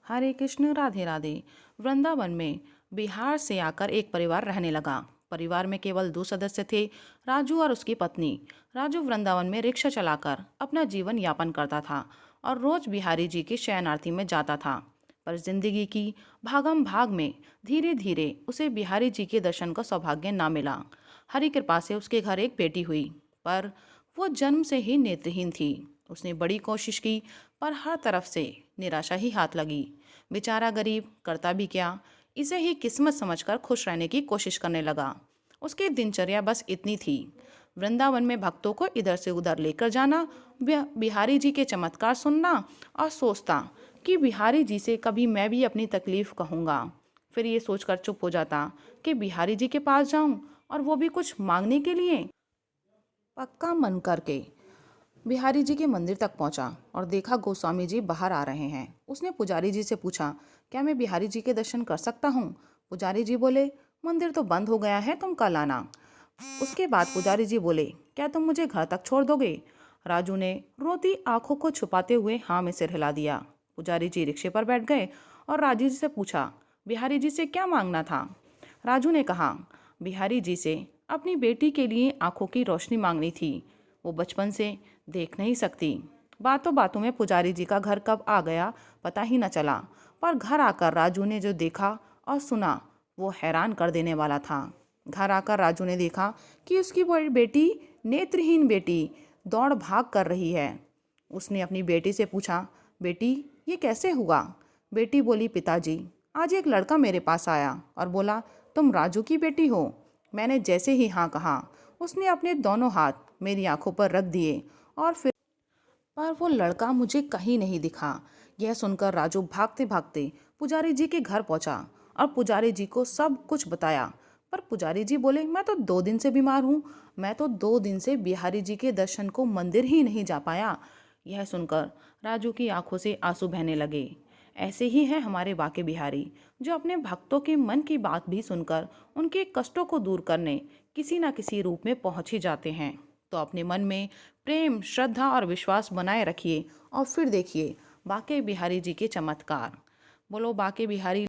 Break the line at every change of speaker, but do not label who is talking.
हरे कृष्ण राधे राधे। वृंदावन में बिहार से आकर एक परिवार रहने लगा। परिवार में केवल दो सदस्य थे, राजू और उसकी पत्नी। राजू वृंदावन में रिक्शा चलाकर अपना जीवन यापन करता था और रोज बिहारी जी की शयनार्थी में जाता था। पर जिंदगी की भागम भाग में धीरे धीरे उसे बिहारी जी के दर्शन का सौभाग्य ना मिला। हरि कृपा से उसके घर एक बेटी हुई, पर वो जन्म से ही नेत्रहीन थी। उसने बड़ी कोशिश की, पर हर तरफ से निराशा ही हाथ लगी। बेचारा गरीब करता भी क्या, इसे ही किस्मत समझकर खुश रहने की कोशिश करने लगा। उसकी दिनचर्या बस इतनी थी, वृंदावन में भक्तों को इधर से उधर लेकर जाना, बिहारी जी के चमत्कार सुनना और सोचता कि बिहारी जी से कभी मैं भी अपनी तकलीफ कहूँगा। फिर ये सोचकर चुप हो जाता कि बिहारी जी के पास जाऊं और वो भी कुछ मांगने के लिए। पक्का मन करके बिहारी जी के मंदिर तक पहुंचा और देखा गोस्वामी जी बाहर आ रहे हैं। उसने पुजारी जी से पूछा, क्या मैं बिहारी जी के दर्शन कर सकता हूँ? पुजारी जी बोले, मंदिर तो बंद हो गया है, तुम कल आना। उसके बाद पुजारी जी बोले, क्या तुम मुझे घर तक छोड़ दोगे? राजू ने रोती आंखों को छुपाते हुए हाँ में सिर हिला दिया। पुजारी जी रिक्शे पर बैठ गए और राजू जी से पूछा, बिहारी जी से क्या मांगना था? राजू ने कहा, बिहारी जी से अपनी बेटी के लिए आंखों की रोशनी मांगनी थी। वो बचपन से देख नहीं सकती। बातों बातों में पुजारी जी का घर कब आ गया पता ही न चला, पर घर आकर राजू ने जो देखा और सुना वो हैरान कर देने वाला था। घर आकर राजू ने देखा कि उसकी बड़ी बेटी, नेत्रहीन बेटी, दौड़ भाग कर रही है। उसने अपनी बेटी से पूछा, बेटी ये कैसे हुआ? बेटी बोली, पिताजी आज एक लड़का मेरे पास आया और बोला, तुम राजू की बेटी हो? मैंने जैसे ही हाँ कहा, उसने अपने दोनों हाथ मेरी आंखों पर रख दिए और फिर पर वो लड़का मुझे कहीं नहीं दिखा। यह सुनकर राजू भागते भागते पुजारी जी के घर पहुंचा और पुजारी जी को सब कुछ बताया। पर पुजारी जी बोले, मैं तो 2 दिन से बीमार हूँ, मैं तो 2 दिन से बिहारी जी के दर्शन को मंदिर ही नहीं जा पाया। यह सुनकर राजू की आंखों से आंसू बहने लगे। ऐसे ही है हमारे बाके बिहारी, जो अपने भक्तों के मन की बात भी सुनकर उनके कष्टों को दूर करने किसी न किसी रूप में पहुंच ही जाते हैं। तो अपने मन में प्रेम, श्रद्धा और विश्वास बनाए रखिए और फिर देखिए बाके बिहारी जी के चमत्कार। बोलो बाके बिहारी।